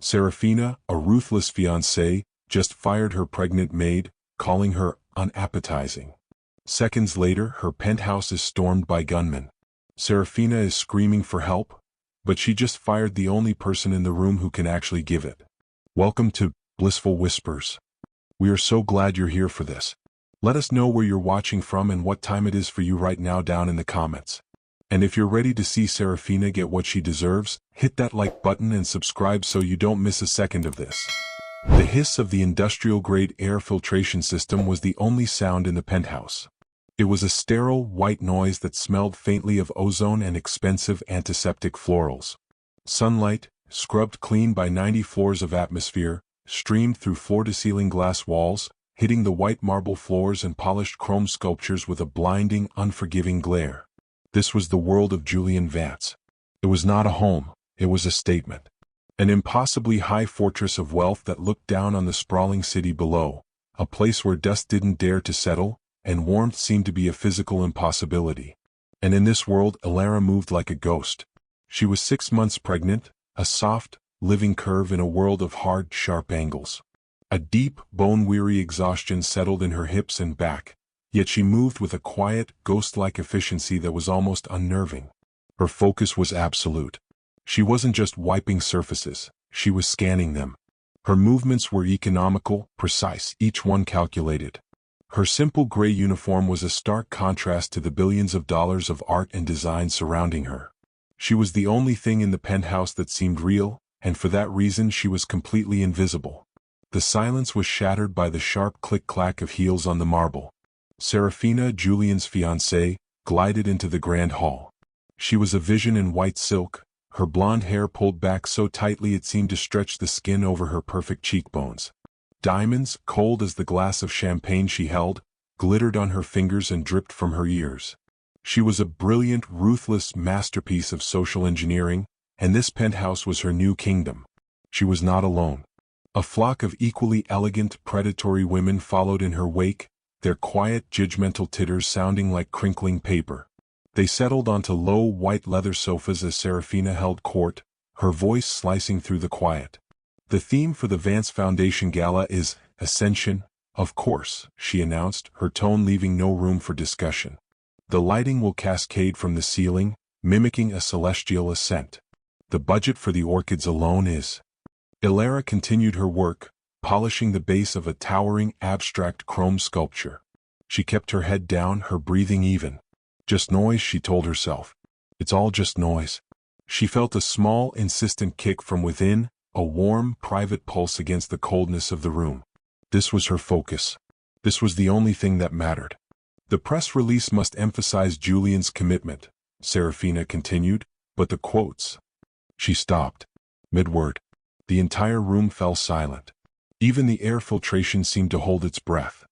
Serafina, a ruthless fiancée, just fired her pregnant maid, calling her unappetizing. Seconds later, her penthouse is stormed by gunmen. Serafina is screaming for help, but she just fired the only person in the room who can actually give it. Welcome to Blissful Whispers. We are so glad you're here for this. Let us know where you're watching from and what time it is for you right now down in the comments. And if you're ready to see Serafina get what she deserves, hit that like button and subscribe so you don't miss a second of this. The hiss of the industrial-grade air filtration system was the only sound in the penthouse. It was a sterile, white noise that smelled faintly of ozone and expensive antiseptic florals. Sunlight, scrubbed clean by 90 floors of atmosphere, streamed through floor-to-ceiling glass walls, hitting the white marble floors and polished chrome sculptures with a blinding, unforgiving glare. This was the world of Julian Vance. It was not a home, it was a statement. An impossibly high fortress of wealth that looked down on the sprawling city below, a place where dust didn't dare to settle, and warmth seemed to be a physical impossibility. And in this world, Elara moved like a ghost. She was 6 months pregnant, a soft, living curve in a world of hard, sharp angles. A deep, bone-weary exhaustion settled in her hips and back, yet she moved with a quiet, ghost-like efficiency that was almost unnerving. Her focus was absolute. She wasn't just wiping surfaces, she was scanning them. Her movements were economical, precise, each one calculated. Her simple gray uniform was a stark contrast to the billions of dollars of art and design surrounding her. She was the only thing in the penthouse that seemed real, and for that reason she was completely invisible. The silence was shattered by the sharp click-clack of heels on the marble. Serafina, Julian's fiancée, glided into the grand hall. She was a vision in white silk, her blonde hair pulled back so tightly it seemed to stretch the skin over her perfect cheekbones. Diamonds, cold as the glass of champagne she held, glittered on her fingers and dripped from her ears. She was a brilliant, ruthless masterpiece of social engineering, and this penthouse was her new kingdom. She was not alone. A flock of equally elegant, predatory women followed in her wake, their quiet, judgmental titters sounding like crinkling paper. They settled onto low, white leather sofas as Serafina held court, her voice slicing through the quiet. The theme for the Vance Foundation Gala is Ascension, of course, she announced, her tone leaving no room for discussion. The lighting will cascade from the ceiling, mimicking a celestial ascent. The budget for the orchids alone is... Elara continued her work, polishing the base of a towering, abstract chrome sculpture. She kept her head down, her breathing even. Just noise, she told herself. It's all just noise. She felt a small, insistent kick from within, a warm, private pulse against the coldness of the room. This was her focus. This was the only thing that mattered. The press release must emphasize Julian's commitment, Serafina continued, but the quotes... She stopped. Mid-word. The entire room fell silent. Even the air filtration seemed to hold its breath.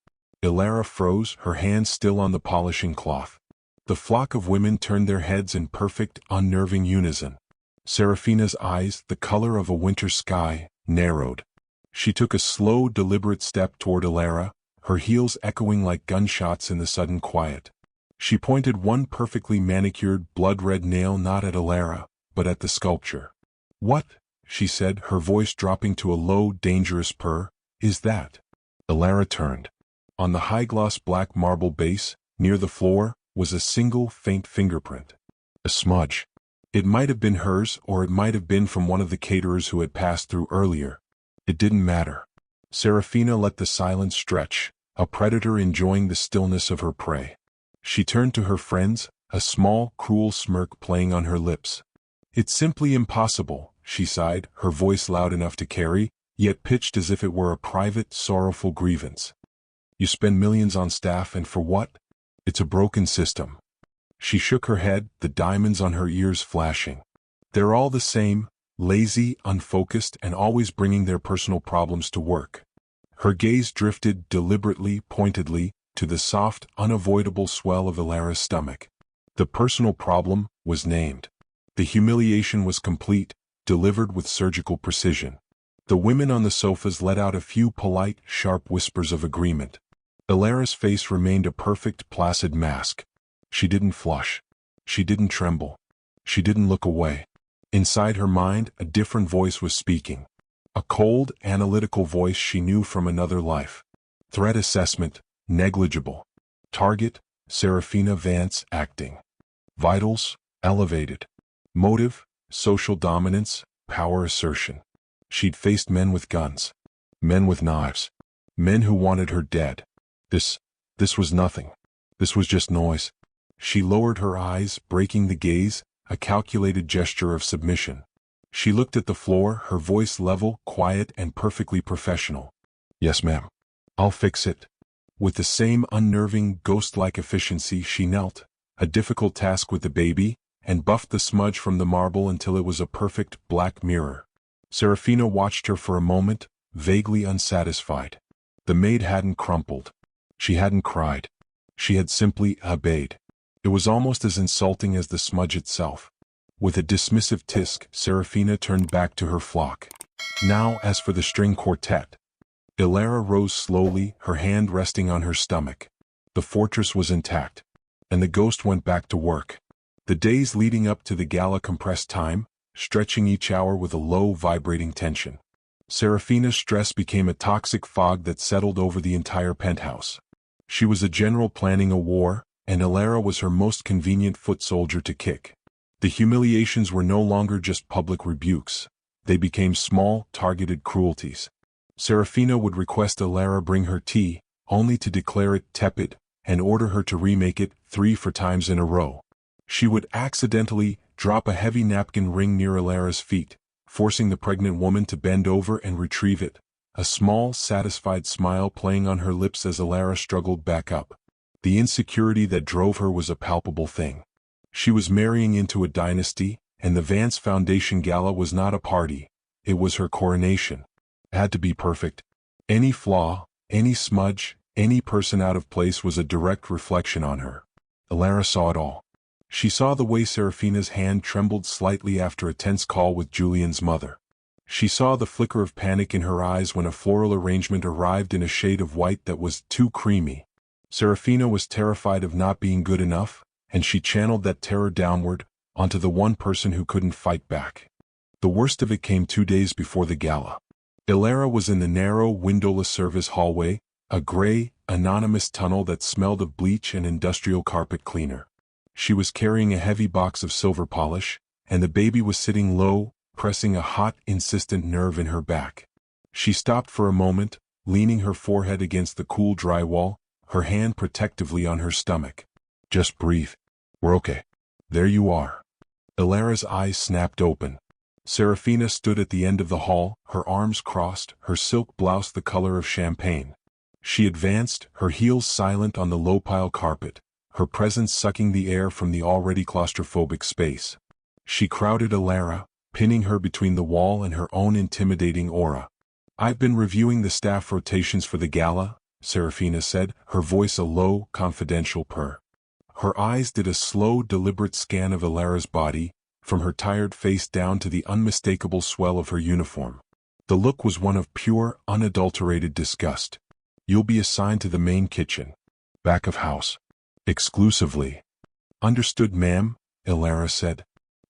Elara froze, her hands still on the polishing cloth. The flock of women turned their heads in perfect, unnerving unison. Serafina's eyes, the color of a winter sky, narrowed. She took a slow, deliberate step toward Elara, her heels echoing like gunshots in the sudden quiet. She pointed one perfectly manicured, blood-red nail not at Elara, but at the sculpture. "What?" she said, her voice dropping to a low, dangerous purr. "Is that?" Elara turned. On the high-gloss black marble base, near the floor, was a single, faint fingerprint. A smudge. It might have been hers, or it might have been from one of the caterers who had passed through earlier. It didn't matter. Serafina let the silence stretch, a predator enjoying the stillness of her prey. She turned to her friends, a small, cruel smirk playing on her lips. "It's simply impossible," she sighed, her voice loud enough to carry, yet pitched as if it were a private, sorrowful grievance. "You spend millions on staff, and for what? It's a broken system." She shook her head, the diamonds on her ears flashing. "They're all the same, lazy, unfocused, and always bringing their personal problems to work." Her gaze drifted deliberately, pointedly, to the soft, unavoidable swell of Elara's stomach. The personal problem was named. The humiliation was complete, delivered with surgical precision. The women on the sofas let out a few polite, sharp whispers of agreement. Elara's face remained a perfect, placid mask. She didn't flush. She didn't tremble. She didn't look away. Inside her mind, a different voice was speaking. A cold, analytical voice she knew from another life. Threat assessment, negligible. Target, Serafina Vance, acting. Vitals, elevated. Motive, social dominance, power assertion. She'd faced men with guns. Men with knives. Men who wanted her dead. This was nothing. This was just noise. She lowered her eyes, breaking the gaze, a calculated gesture of submission. She looked at the floor, her voice level, quiet, and perfectly professional. Yes, ma'am. I'll fix it. With the same unnerving, ghost-like efficiency, she knelt, a difficult task with the baby, and buffed the smudge from the marble until it was a perfect black mirror. Serafina watched her for a moment, vaguely unsatisfied. The maid hadn't crumpled. She hadn't cried. She had simply obeyed. It was almost as insulting as the smudge itself. With a dismissive tisk, Serafina turned back to her flock. Now, as for the string quartet. Ilara rose slowly, her hand resting on her stomach. The fortress was intact. And the ghost went back to work. The days leading up to the gala compressed time, stretching each hour with a low, vibrating tension. Serafina's stress became a toxic fog that settled over the entire penthouse. She was a general planning a war, and Ilara was her most convenient foot soldier to kick. The humiliations were no longer just public rebukes. They became small, targeted cruelties. Serafina would request Ilara bring her tea, only to declare it tepid, and order her to remake it 3-4 times in a row. She would accidentally drop a heavy napkin ring near Ilara's feet, forcing the pregnant woman to bend over and retrieve it, a small, satisfied smile playing on her lips as Ilara struggled back up. The insecurity that drove her was a palpable thing. She was marrying into a dynasty, and the Vance Foundation Gala was not a party. It was her coronation. It had to be perfect. Any flaw, any smudge, any person out of place was a direct reflection on her. Ilara saw it all. She saw the way Serafina's hand trembled slightly after a tense call with Julian's mother. She saw the flicker of panic in her eyes when a floral arrangement arrived in a shade of white that was too creamy. Serafina was terrified of not being good enough, and she channeled that terror downward, onto the one person who couldn't fight back. The worst of it came 2 days before the gala. Ilara was in the narrow, windowless service hallway, a gray, anonymous tunnel that smelled of bleach and industrial carpet cleaner. She was carrying a heavy box of silver polish, and the baby was sitting low, pressing a hot, insistent nerve in her back. She stopped for a moment, leaning her forehead against the cool drywall, her hand protectively on her stomach. Just breathe. We're okay. There you are. Ilara's eyes snapped open. Serafina stood at the end of the hall, her arms crossed, her silk blouse the color of champagne. She advanced, her heels silent on the low-pile carpet, her presence sucking the air from the already claustrophobic space. She crowded Ilara, pinning her between the wall and her own intimidating aura. I've been reviewing the staff rotations for the gala, Serafina said, her voice a low, confidential purr. Her eyes did a slow, deliberate scan of Ilara's body, from her tired face down to the unmistakable swell of her uniform. The look was one of pure, unadulterated disgust. You'll be assigned to the main kitchen. Back of house. Exclusively. Understood, ma'am, Ilara said.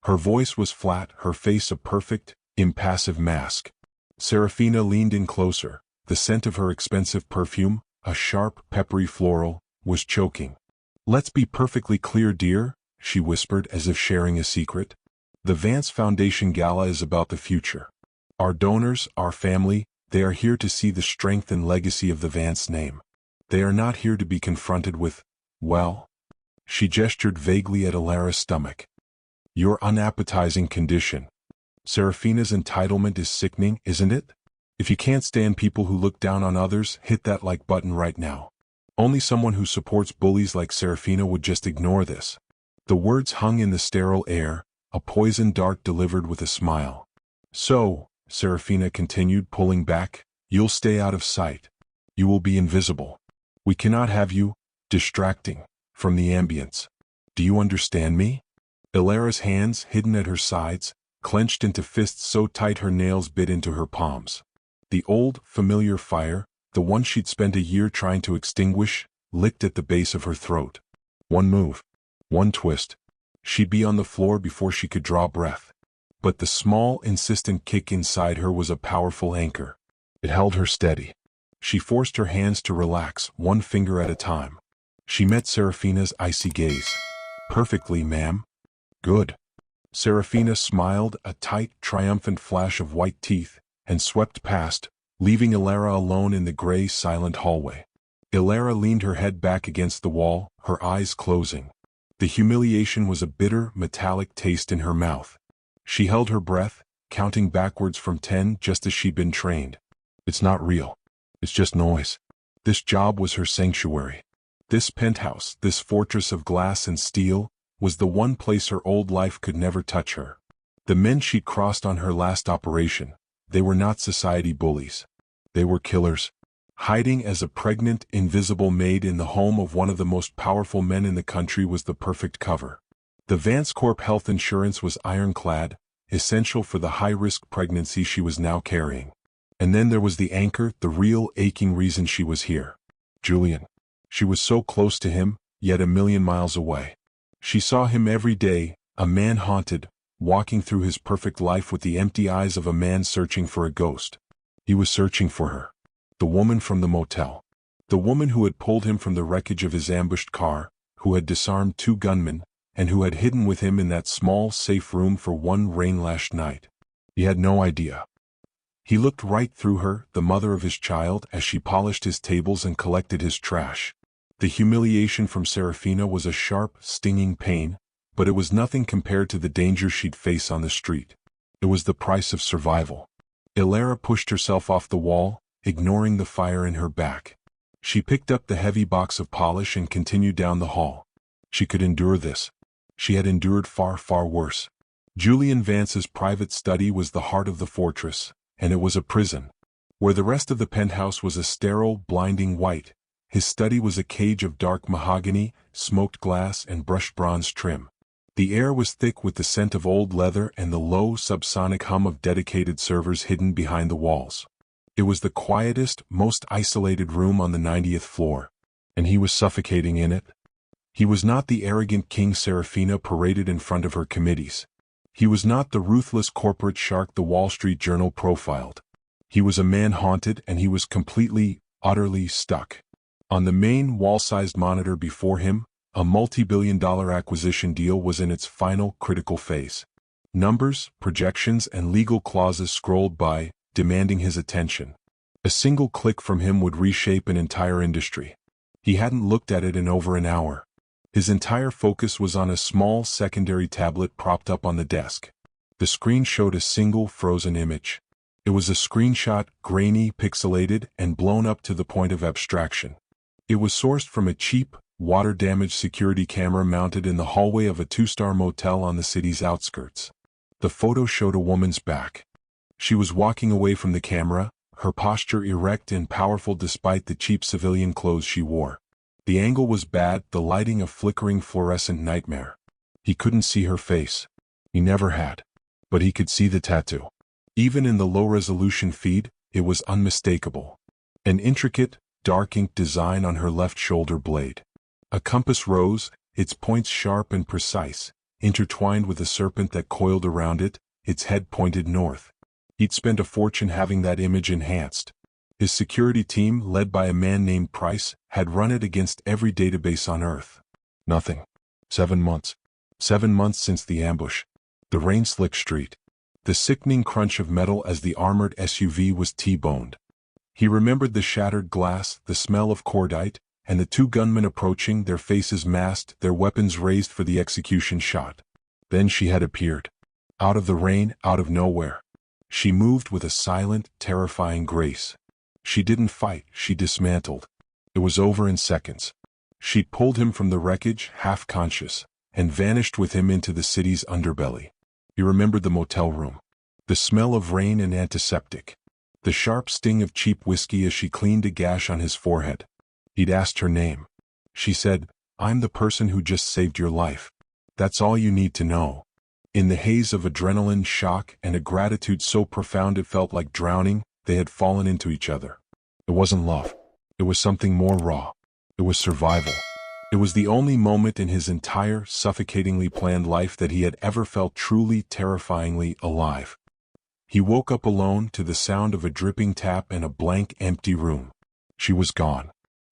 Her voice was flat, her face a perfect, impassive mask. Serafina leaned in closer. The scent of her expensive perfume, a sharp, peppery floral, was choking. Let's be perfectly clear, dear, she whispered as if sharing a secret. The Vance Foundation Gala is about the future. Our donors, our family, they are here to see the strength and legacy of the Vance name. They are not here to be confronted with, well, she gestured vaguely at Ilara's stomach. Your unappetizing condition. Serafina's entitlement is sickening, isn't it? If you can't stand people who look down on others, hit that like button right now. Only someone who supports bullies like Serafina would just ignore this. The words hung in the sterile air, a poison dart delivered with a smile. So, Serafina continued, pulling back, you'll stay out of sight. You will be invisible. We cannot have you distracting from the ambience. Do you understand me? Ilara's hands, hidden at her sides, clenched into fists so tight her nails bit into her palms. The old, familiar fire, the one she'd spent a year trying to extinguish, licked at the base of her throat. One move. One twist. She'd be on the floor before she could draw breath. But the small, insistent kick inside her was a powerful anchor. It held her steady. She forced her hands to relax, one finger at a time. She met Serafina's icy gaze. "Perfectly, ma'am." "Good." Serafina smiled, a tight, triumphant flash of white teeth, and swept past, leaving Ilara alone in the gray, silent hallway. Ilara leaned her head back against the wall, her eyes closing. The humiliation was a bitter, metallic taste in her mouth. She held her breath, counting backwards from 10 just as she'd been trained. It's not real. It's just noise. This job was her sanctuary. This penthouse, this fortress of glass and steel, was the one place her old life could never touch her. The men she'd crossed on her last operation, they were not society bullies. They were killers. Hiding as a pregnant, invisible maid in the home of one of the most powerful men in the country was the perfect cover. The Vance Corp health insurance was ironclad, essential for the high-risk pregnancy she was now carrying. And then there was the anchor, the real, aching reason she was here. Julian. She was so close to him, yet a million miles away. She saw him every day, a man haunted, walking through his perfect life with the empty eyes of a man searching for a ghost. He was searching for her. The woman from the motel. The woman who had pulled him from the wreckage of his ambushed car, who had disarmed 2 gunmen, and who had hidden with him in that small, safe room for one rain-lashed night. He had no idea. He looked right through her, the mother of his child, as she polished his tables and collected his trash. The humiliation from Serafina was a sharp, stinging pain, but it was nothing compared to the danger she'd face on the street. It was the price of survival. Ilara pushed herself off the wall, ignoring the fire in her back. She picked up the heavy box of polish and continued down the hall. She could endure this. She had endured far, far worse. Julian Vance's private study was the heart of the fortress, and it was a prison. Where the rest of the penthouse was a sterile, blinding white, his study was a cage of dark mahogany, smoked glass, and brushed bronze trim. The air was thick with the scent of old leather and the low, subsonic hum of dedicated servers hidden behind the walls. It was the quietest, most isolated room on the 90th floor, and he was suffocating in it. He was not the arrogant King Serafina paraded in front of her committees. He was not the ruthless corporate shark the Wall Street Journal profiled. He was a man haunted, and he was completely, utterly stuck. On the main wall-sized monitor before him, a multi-billion-dollar acquisition deal was in its final, critical phase. Numbers, projections, and legal clauses scrolled by, demanding his attention. A single click from him would reshape an entire industry. He hadn't looked at it in over an hour. His entire focus was on a small secondary tablet propped up on the desk. The screen showed a single frozen image. It was a screenshot, grainy, pixelated, and blown up to the point of abstraction. It was sourced from a cheap, water-damaged security camera mounted in the hallway of a 2-star motel on the city's outskirts. The photo showed a woman's back. She was walking away from the camera, her posture erect and powerful despite the cheap civilian clothes she wore. The angle was bad, the lighting a flickering fluorescent nightmare. He couldn't see her face. He never had. But he could see the tattoo. Even in the low-resolution feed, it was unmistakable. An intricate, dark-inked design on her left shoulder blade. A compass rose, its points sharp and precise, intertwined with a serpent that coiled around it, its head pointed north. He'd spent a fortune having that image enhanced. His security team, led by a man named Price, had run it against every database on Earth. Nothing. 7 months. 7 months since the ambush. The rain-slicked street. The sickening crunch of metal as the armored SUV was T-boned. He remembered the shattered glass, the smell of cordite, and the 2 gunmen approaching, their faces masked, their weapons raised for the execution shot. Then she had appeared. Out of the rain, out of nowhere. She moved with a silent, terrifying grace. She didn't fight, she dismantled. It was over in seconds. She'd pulled him from the wreckage, half-conscious, and vanished with him into the city's underbelly. He remembered the motel room. The smell of rain and antiseptic. The sharp sting of cheap whiskey as she cleaned a gash on his forehead. He'd asked her name. She said, "I'm the person who just saved your life. That's all you need to know." In the haze of adrenaline, shock, and a gratitude so profound it felt like drowning, they had fallen into each other. It wasn't love. It was something more raw. It was survival. It was the only moment in his entire, suffocatingly planned life that he had ever felt truly, terrifyingly alive. He woke up alone to the sound of a dripping tap in a blank, empty room. She was gone.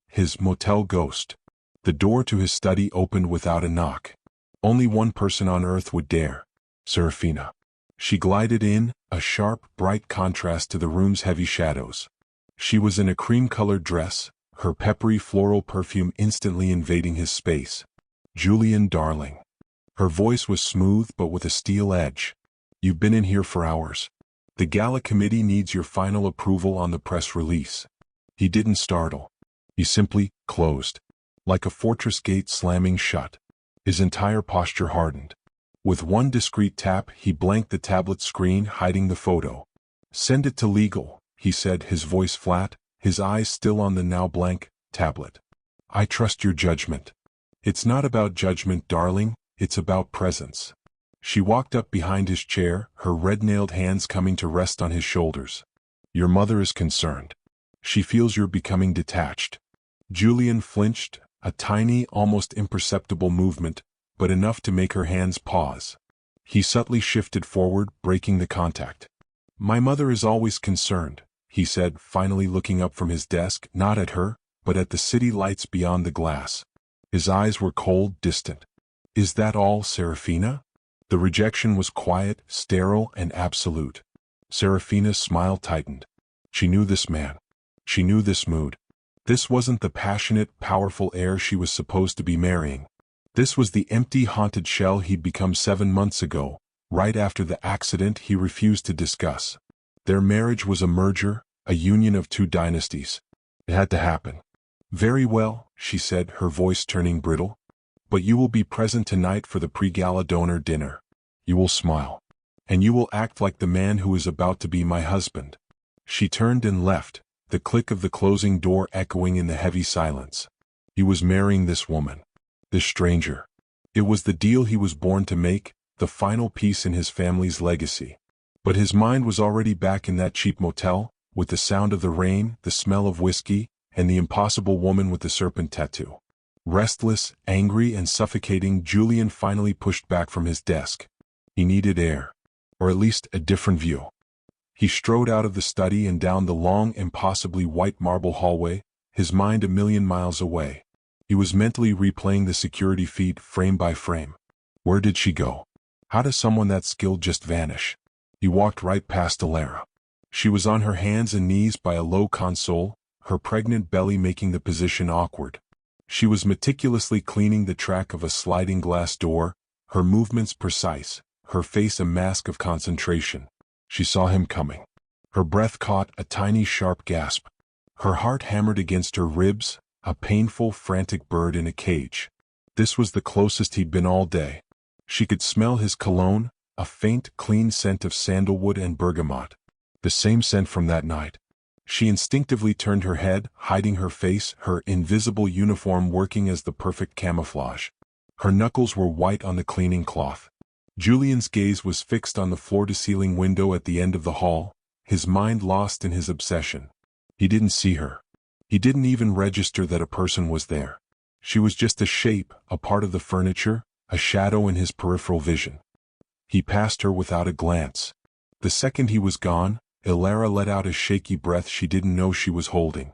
His motel ghost. The door to his study opened without a knock. Only one person on earth would dare. Serafina. She glided in, a sharp, bright contrast to the room's heavy shadows. She was in a cream-colored dress, her peppery floral perfume instantly invading his space. "Julian, darling." Her voice was smooth but with a steel edge. "You've been in here for hours. The gala committee needs your final approval on the press release." He didn't startle. He simply closed. Like a fortress gate slamming shut. His entire posture hardened. With one discreet tap, he blanked the tablet screen, hiding the photo. "Send it to legal," he said, his voice flat, his eyes still on the now blank tablet. "I trust your judgment." "It's not about judgment, darling, it's about presence." She walked up behind his chair, her red-nailed hands coming to rest on his shoulders. "Your mother is concerned. She feels you're becoming detached." Julian flinched, a tiny, almost imperceptible movement, but enough to make her hands pause. He subtly shifted forward, breaking the contact. "My mother is always concerned," he said, finally looking up from his desk, not at her, but at the city lights beyond the glass. His eyes were cold, distant. "Is that all, Serafina?" The rejection was quiet, sterile, and absolute. Serafina's smile tightened. She knew this man. She knew this mood. This wasn't the passionate, powerful heir she was supposed to be marrying. This was the empty, haunted shell he'd become 7 months ago, right after the accident he refused to discuss. Their marriage was a merger, a union of 2 dynasties. It had to happen. "Very well," she said, her voice turning brittle. "But you will be present tonight for the pre-gala donor dinner. You will smile. And you will act like the man who is about to be my husband." She turned and left, the click of the closing door echoing in the heavy silence. He was marrying this woman. This stranger. It was the deal he was born to make, the final piece in his family's legacy. But his mind was already back in that cheap motel, with the sound of the rain, the smell of whiskey, and the impossible woman with the serpent tattoo. Restless, angry, and suffocating, Julian finally pushed back from his desk. He needed air. Or at least a different view. He strode out of the study and down the long, impossibly white marble hallway, his mind a million miles away. He was mentally replaying the security feed frame by frame. Where did she go? How does someone that skilled just vanish? He walked right past Alara. She was on her hands and knees by a low console, her pregnant belly making the position awkward. She was meticulously cleaning the track of a sliding glass door, her movements precise, her face a mask of concentration. She saw him coming. Her breath caught, a tiny sharp gasp. Her heart hammered against her ribs, a painful, frantic bird in a cage. This was the closest he'd been all day. She could smell his cologne, a faint, clean scent of sandalwood and bergamot. The same scent from that night. She instinctively turned her head, hiding her face, her invisible uniform working as the perfect camouflage. Her knuckles were white on the cleaning cloth. Julian's gaze was fixed on the floor-to-ceiling window at the end of the hall, his mind lost in his obsession. He didn't see her. He didn't even register that a person was there. She was just a shape, a part of the furniture, a shadow in his peripheral vision. He passed her without a glance. The second he was gone, Alara let out a shaky breath she didn't know she was holding.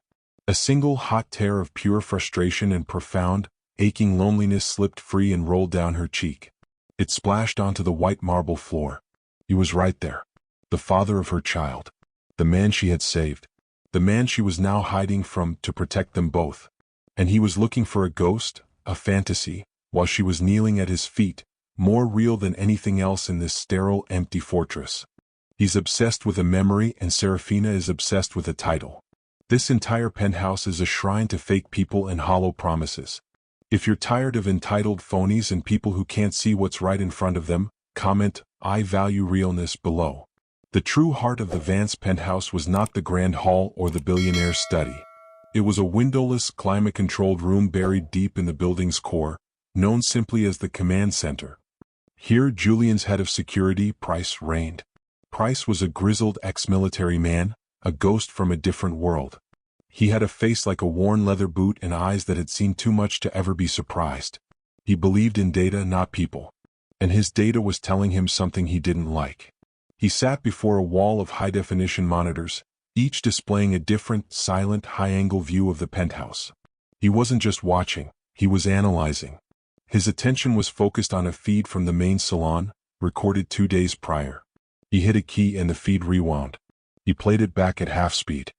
A single hot tear of pure frustration and profound, aching loneliness slipped free and rolled down her cheek. It splashed onto the white marble floor. He was right there. The father of her child. The man she had saved. The man she was now hiding from to protect them both. And he was looking for a ghost, a fantasy, while she was kneeling at his feet, more real than anything else in this sterile, empty fortress. He's obsessed with a memory and Serafina is obsessed with a title. This entire penthouse is a shrine to fake people and hollow promises. If you're tired of entitled phonies and people who can't see what's right in front of them, comment, "I value realness" below. The true heart of the Vance penthouse was not the grand hall or the billionaire study. It was a windowless, climate-controlled room buried deep in the building's core, known simply as the command center. Here Julian's head of security, Price, reigned. Price was a grizzled ex-military man, a ghost from a different world. He had a face like a worn leather boot and eyes that had seen too much to ever be surprised. He believed in data, not people. And his data was telling him something he didn't like. He sat before a wall of high-definition monitors, each displaying a different, silent, high-angle view of the penthouse. He wasn't just watching, he was analyzing. His attention was focused on a feed from the main salon, recorded 2 days prior. He hit a key and the feed rewound. He played it back at half speed.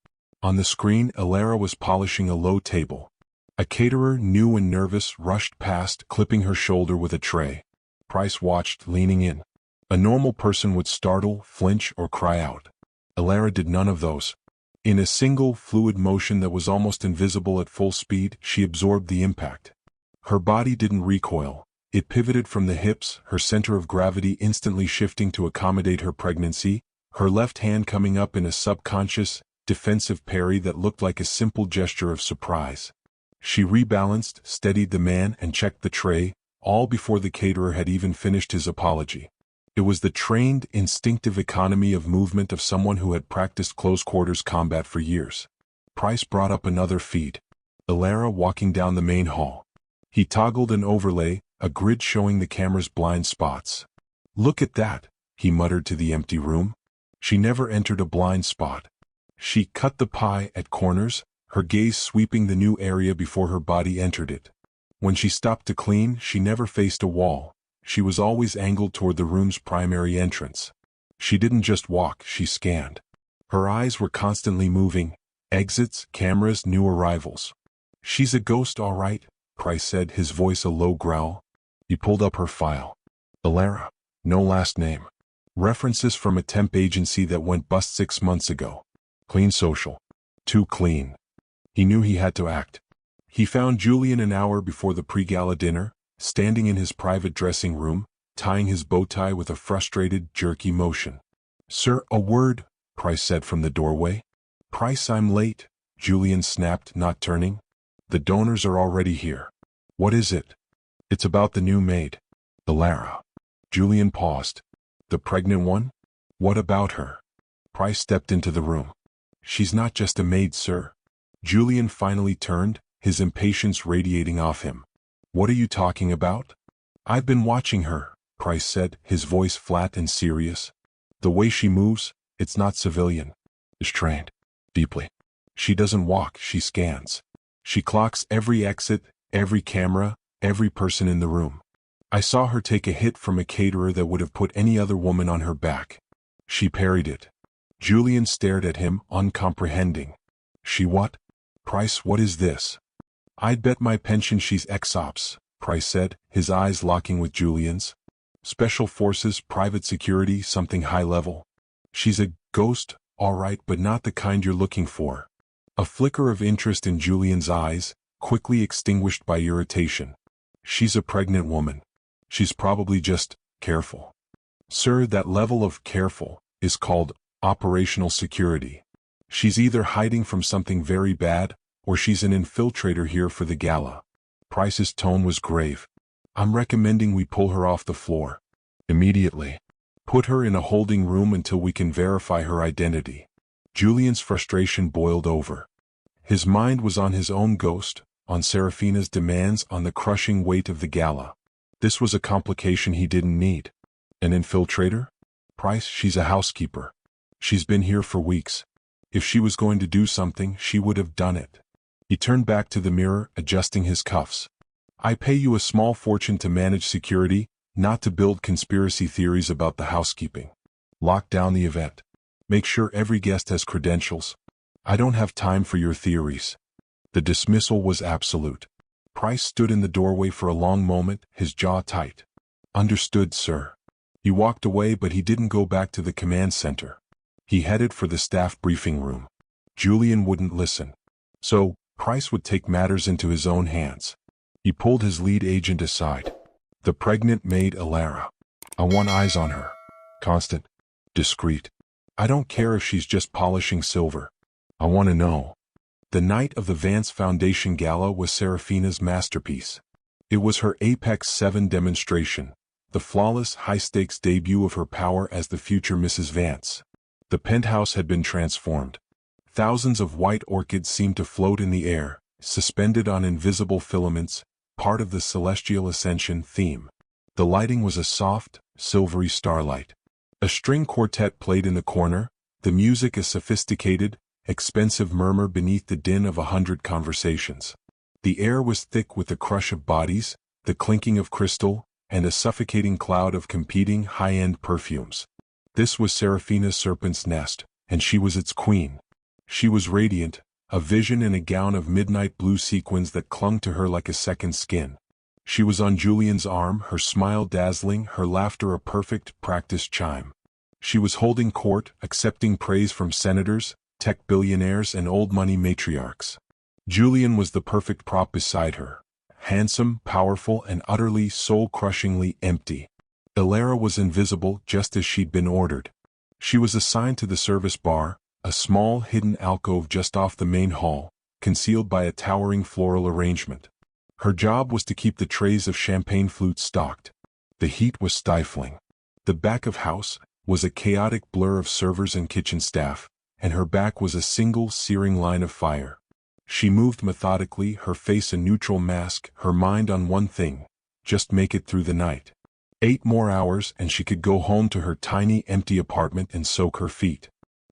On the screen, Elara was polishing a low table. A caterer, new and nervous, rushed past, clipping her shoulder with a tray. Price watched, leaning in. A normal person would startle, flinch, or cry out. Elara did none of those. In a single, fluid motion that was almost invisible at full speed, she absorbed the impact. Her body didn't recoil. It pivoted from the hips, her center of gravity instantly shifting to accommodate her pregnancy, her left hand coming up in a subconscious, defensive parry that looked like a simple gesture of surprise. She rebalanced, steadied the man, and checked the tray, all before the caterer had even finished his apology. It was the trained, instinctive economy of movement of someone who had practiced close-quarters combat for years. Price brought up another feed. Elara walking down the main hall. He toggled an overlay, a grid showing the camera's blind spots. "Look at that," he muttered to the empty room. She never entered a blind spot. She cut the pie at corners, her gaze sweeping the new area before her body entered it. When she stopped to clean, she never faced a wall. She was always angled toward the room's primary entrance. She didn't just walk, she scanned. Her eyes were constantly moving. Exits, cameras, new arrivals. "She's a ghost, all right," Price said, his voice a low growl. He pulled up her file. Elara. No last name. References from a temp agency that went bust 6 months ago. Clean social. Too clean. He knew he had to act. He found Julian an hour before the pre-gala dinner, standing in his private dressing room, tying his bow tie with a frustrated, jerky motion. "Sir, a word," Price said from the doorway. "Price, I'm late," Julian snapped, not turning. "The donors are already here." "What is it?" "It's about the new maid." "Elara." Julian paused. "The pregnant one? What about her?" Price stepped into the room. "She's not just a maid, sir." Julian finally turned, his impatience radiating off him. "What are you talking about?" "I've been watching her," Price said, his voice flat and serious. "The way she moves, it's not civilian. It's trained. Deeply. She doesn't walk, she scans. She clocks every exit, every camera, every person in the room. I saw her take a hit from a caterer that would have put any other woman on her back. She parried it." Julian stared at him, uncomprehending. "She what?" "Price, what is this?" "I'd bet my pension she's ex-ops," Price said, his eyes locking with Julian's. "Special forces, private security, something high-level. She's a ghost, all right, but not the kind you're looking for." A flicker of interest in Julian's eyes, quickly extinguished by irritation. "She's a pregnant woman. She's probably just careful." "Sir, that level of careful is called operational security. She's either hiding from something very bad, or she's an infiltrator here for the gala." Price's tone was grave. "I'm recommending we pull her off the floor. Immediately. Put her in a holding room until we can verify her identity." Julian's frustration boiled over. His mind was on his own ghost, on Serafina's demands, on the crushing weight of the gala. This was a complication he didn't need. An infiltrator? "Price, she's a housekeeper. She's been here for weeks. If she was going to do something, she would have done it." He turned back to the mirror, adjusting his cuffs. "I pay you a small fortune to manage security, not to build conspiracy theories about the housekeeping. Lock down the event. Make sure every guest has credentials. I don't have time for your theories." The dismissal was absolute. Price stood in the doorway for a long moment, his jaw tight. "Understood, sir." He walked away, but he didn't go back to the command center. He headed for the staff briefing room. Julian wouldn't listen. So, Price would take matters into his own hands. He pulled his lead agent aside. "The pregnant maid, Elara. I want eyes on her. Constant. Discreet. I don't care if she's just polishing silver. I want to know." The night of the Vance Foundation Gala was Serafina's masterpiece. It was her Apex 7 demonstration, the flawless, high-stakes debut of her power as the future Mrs. Vance. The penthouse had been transformed. Thousands of white orchids seemed to float in the air, suspended on invisible filaments, part of the celestial ascension theme. The lighting was a soft, silvery starlight. A string quartet played in the corner, the music a sophisticated, expensive murmur beneath the din of 100 conversations. The air was thick with the crush of bodies, the clinking of crystal, and a suffocating cloud of competing high-end perfumes. This was Serafina's serpent's nest, and she was its queen. She was radiant, a vision in a gown of midnight blue sequins that clung to her like a second skin. She was on Julian's arm, her smile dazzling, her laughter a perfect, practiced chime. She was holding court, accepting praise from senators, tech billionaires, and old-money matriarchs. Julian was the perfect prop beside her. Handsome, powerful, and utterly, soul-crushingly empty. Elara was invisible, just as she'd been ordered. She was assigned to the service bar, a small, hidden alcove just off the main hall, concealed by a towering floral arrangement. Her job was to keep the trays of champagne flutes stocked. The heat was stifling. The back of house was a chaotic blur of servers and kitchen staff, and her back was a single, searing line of fire. She moved methodically, her face a neutral mask, her mind on one thing: just make it through the night. 8 more hours and she could go home to her tiny, empty apartment and soak her feet.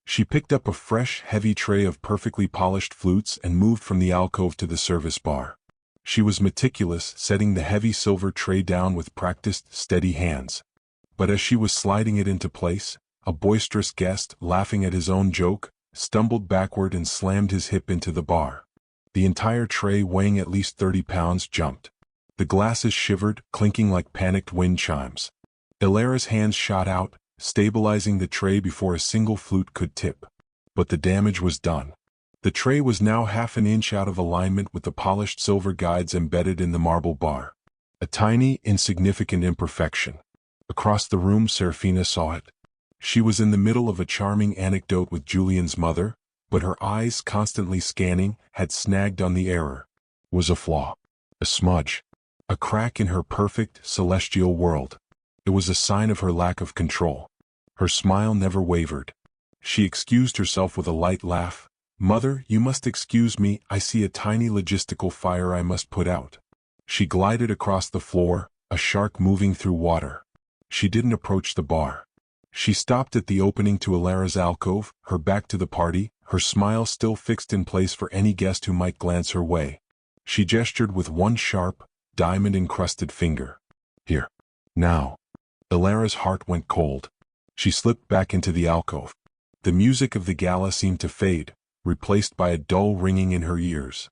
She picked up a fresh, heavy tray of perfectly polished flutes and moved from the alcove to the service bar. She was meticulous, setting the heavy silver tray down with practiced, steady hands. But as she was sliding it into place, a boisterous guest, laughing at his own joke, stumbled backward and slammed his hip into the bar. The entire tray, weighing at least 30 pounds, jumped. The glasses shivered, clinking like panicked wind chimes. Elara's hands shot out, stabilizing the tray before a single flute could tip. But the damage was done. The tray was now half an inch out of alignment with the polished silver guides embedded in the marble bar. A tiny, insignificant imperfection. Across the room, Serafina saw it. She was in the middle of a charming anecdote with Julian's mother, but her eyes, constantly scanning, had snagged on the error. It was a flaw. A smudge. A crack in her perfect, celestial world. It was a sign of her lack of control. Her smile never wavered. She excused herself with a light laugh. "Mother, you must excuse me, I see a tiny logistical fire I must put out." She glided across the floor, a shark moving through water. She didn't approach the bar. She stopped at the opening to Elara's alcove, her back to the party, her smile still fixed in place for any guest who might glance her way. She gestured with one sharp, diamond-encrusted finger. "Here. Now." Elara's heart went cold. She slipped back into the alcove. The music of the gala seemed to fade, replaced by a dull ringing in her ears.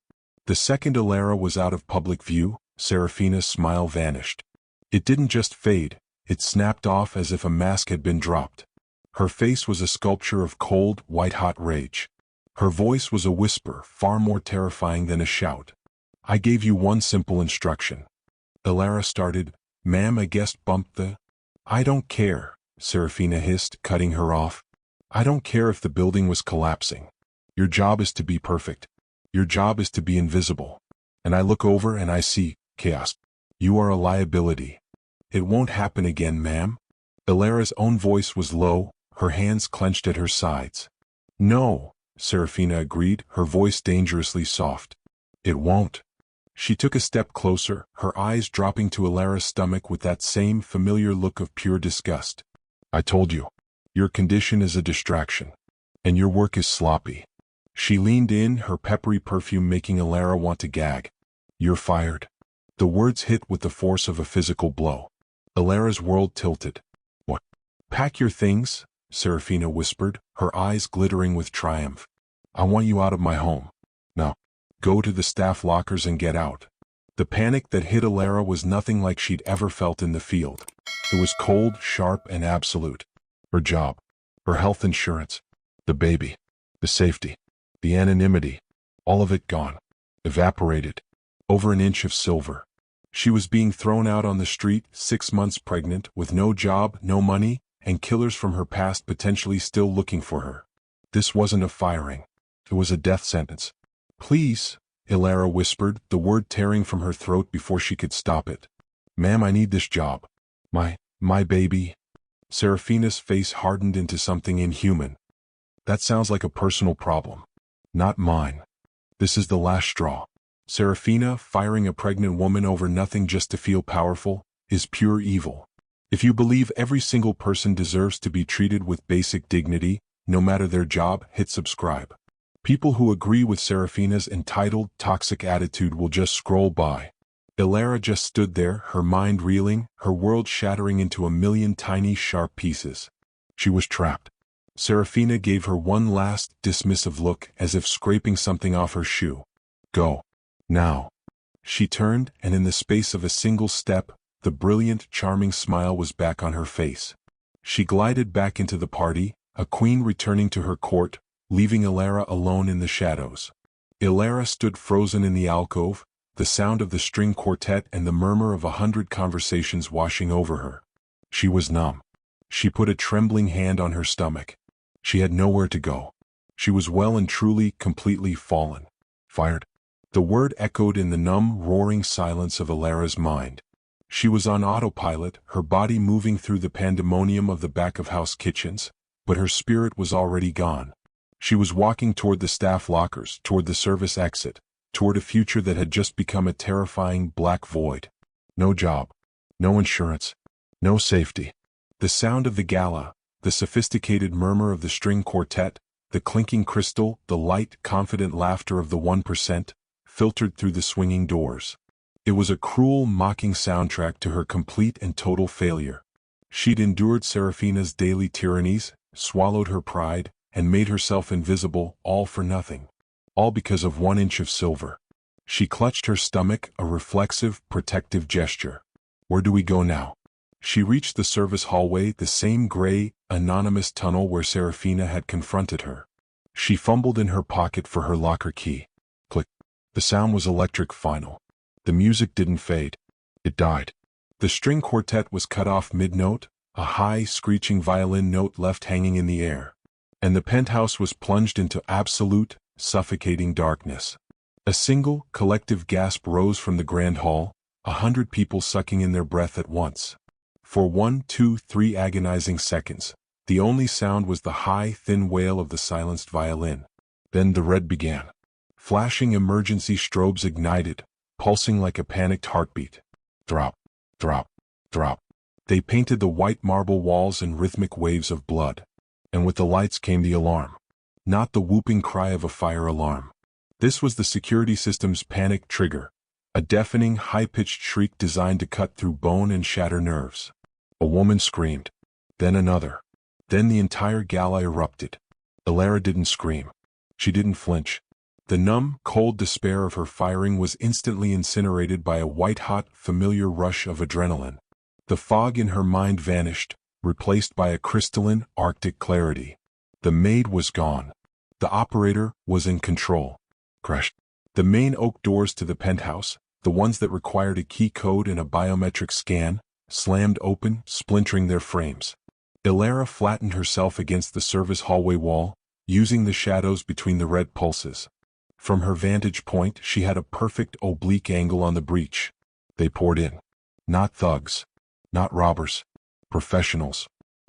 The second Elara was out of public view, Serafina's smile vanished. It didn't just fade, it snapped off as if a mask had been dropped. Her face was a sculpture of cold, white-hot rage. Her voice was a whisper, far more terrifying than a shout. "I gave you one simple instruction." Elara started. "Ma'am, a guest bumped the—" "I don't care," Serafina hissed, cutting her off. "I don't care if the building was collapsing. Your job is to be perfect. Your job is to be invisible. And I look over and I see chaos. You are a liability. It won't happen again, ma'am." Elara's own voice was low, her hands clenched at her sides. "No," Serafina agreed, her voice dangerously soft. "It won't." She took a step closer, her eyes dropping to Elara's stomach with that same familiar look of pure disgust. "I told you. Your condition is a distraction. And your work is sloppy." She leaned in, her peppery perfume making Elara want to gag. "You're fired." The words hit with the force of a physical blow. Elara's world tilted. "What? Pack your things," Serafina whispered, her eyes glittering with triumph. "I want you out of my home. Now, go to the staff lockers and get out." The panic that hit Elara was nothing like she'd ever felt in the field. It was cold, sharp, and absolute. Her job, her health insurance, the baby, the safety, the anonymity, all of it gone, evaporated, over an inch of silver. She was being thrown out on the street, 6 months pregnant, with no job, no money, and killers from her past potentially still looking for her. This wasn't a firing. It was a death sentence. "Please," Elara whispered, the word tearing from her throat before she could stop it. "Ma'am, I need this job. My baby." Serafina's face hardened into something inhuman. "That sounds like a personal problem. Not mine. This is the last straw. Serafina, firing a pregnant woman over nothing just to feel powerful, is pure evil. If you believe every single person deserves to be treated with basic dignity, no matter their job, hit subscribe. People who agree with Serafina's entitled, toxic attitude will just scroll by. Ilara just stood there, her mind reeling, her world shattering into a million tiny, sharp pieces. She was trapped. Serafina gave her one last, dismissive look, as if scraping something off her shoe. Go. Now. She turned, and in the space of a single step, the brilliant, charming smile was back on her face. She glided back into the party, a queen returning to her court, leaving Ilara alone in the shadows. Ilara stood frozen in the alcove, the sound of the string quartet and the murmur of 100 conversations washing over her. She was numb. She put a trembling hand on her stomach. She had nowhere to go. She was well and truly, completely fallen. Fired. The word echoed in the numb, roaring silence of Ilara's mind. She was on autopilot, her body moving through the pandemonium of the back-of-house kitchens, but her spirit was already gone. She was walking toward the staff lockers, toward the service exit, toward a future that had just become a terrifying black void. No job. No insurance. No safety. The sound of the gala, the sophisticated murmur of the string quartet, the clinking crystal, the light, confident laughter of the 1%, filtered through the swinging doors. It was a cruel, mocking soundtrack to her complete and total failure. She'd endured Serafina's daily tyrannies, swallowed her pride, and made herself invisible, all for nothing. All because of 1 inch of silver. She clutched her stomach, a reflexive, protective gesture. Where do we go now? She reached the service hallway, the same gray, anonymous tunnel where Serafina had confronted her. She fumbled in her pocket for her locker key. Click. The sound was electric final. The music didn't fade. It died. The string quartet was cut off mid-note, a high, screeching violin note left hanging in the air. And the penthouse was plunged into absolute, suffocating darkness. A single, collective gasp rose from the grand hall, 100 people sucking in their breath at once. For 1, 2, 3 agonizing seconds, the only sound was the high, thin wail of the silenced violin. Then the red began. Flashing emergency strobes ignited, pulsing like a panicked heartbeat. Drop, drop, drop. They painted the white marble walls in rhythmic waves of blood. And with the lights came the alarm. Not the whooping cry of a fire alarm. This was the security system's panic trigger, a deafening, high-pitched shriek designed to cut through bone and shatter nerves. A woman screamed. Then another. Then the entire gala erupted. Ilara didn't scream. She didn't flinch. The numb, cold despair of her firing was instantly incinerated by a white-hot, familiar rush of adrenaline. The fog in her mind vanished, replaced by a crystalline, arctic clarity. The maid was gone. The operator was in control. Crashed. The main oak doors to the penthouse, the ones that required a key code and a biometric scan, slammed open, splintering their frames. Ilara flattened herself against the service hallway wall, using the shadows between the red pulses. From her vantage point, she had a perfect oblique angle on the breach. They poured in. Not thugs. Not robbers. Professionals.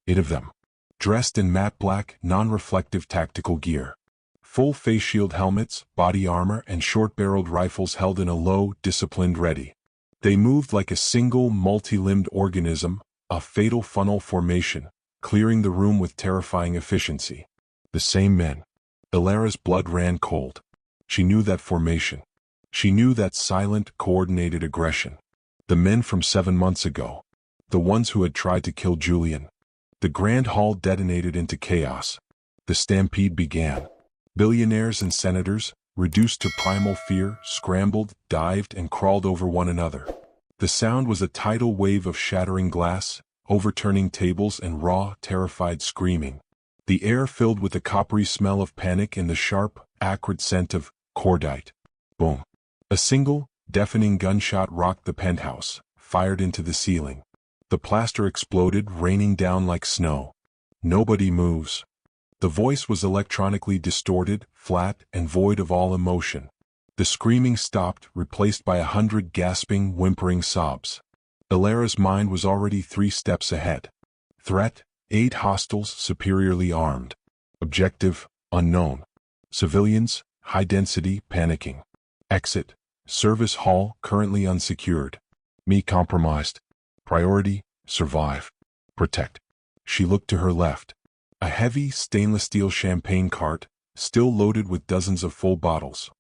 8 of them. Dressed in matte black, non-reflective tactical gear. Full face shield helmets, body armor, and short-barreled rifles held in a low, disciplined ready. They moved like a single, multi-limbed organism, a fatal funnel formation, clearing the room with terrifying efficiency. The same men. Ilara's blood ran cold. She knew that formation. She knew that silent, coordinated aggression. The men from 7 months ago. The ones who had tried to kill Julian. The grand hall detonated into chaos. The stampede began. Billionaires and senators, reduced to primal fear, scrambled, dived, and crawled over one another. The sound was a tidal wave of shattering glass, overturning tables, and raw, terrified screaming. The air filled with the coppery smell of panic and the sharp, acrid scent of cordite. Boom. A single, deafening gunshot rocked the penthouse, fired into the ceiling. The plaster exploded, raining down like snow. Nobody moves. The voice was electronically distorted, flat, and void of all emotion. The screaming stopped, replaced by 100 gasping, whimpering sobs. Ilara's mind was already 3 steps ahead. Threat: 8 hostiles superiorly armed. Objective: unknown. Civilians: high density, panicking. Exit, service hall, currently unsecured. Me compromised. Priority, survive. Protect. She looked to her left. A heavy stainless steel champagne cart, still loaded with dozens of full bottles.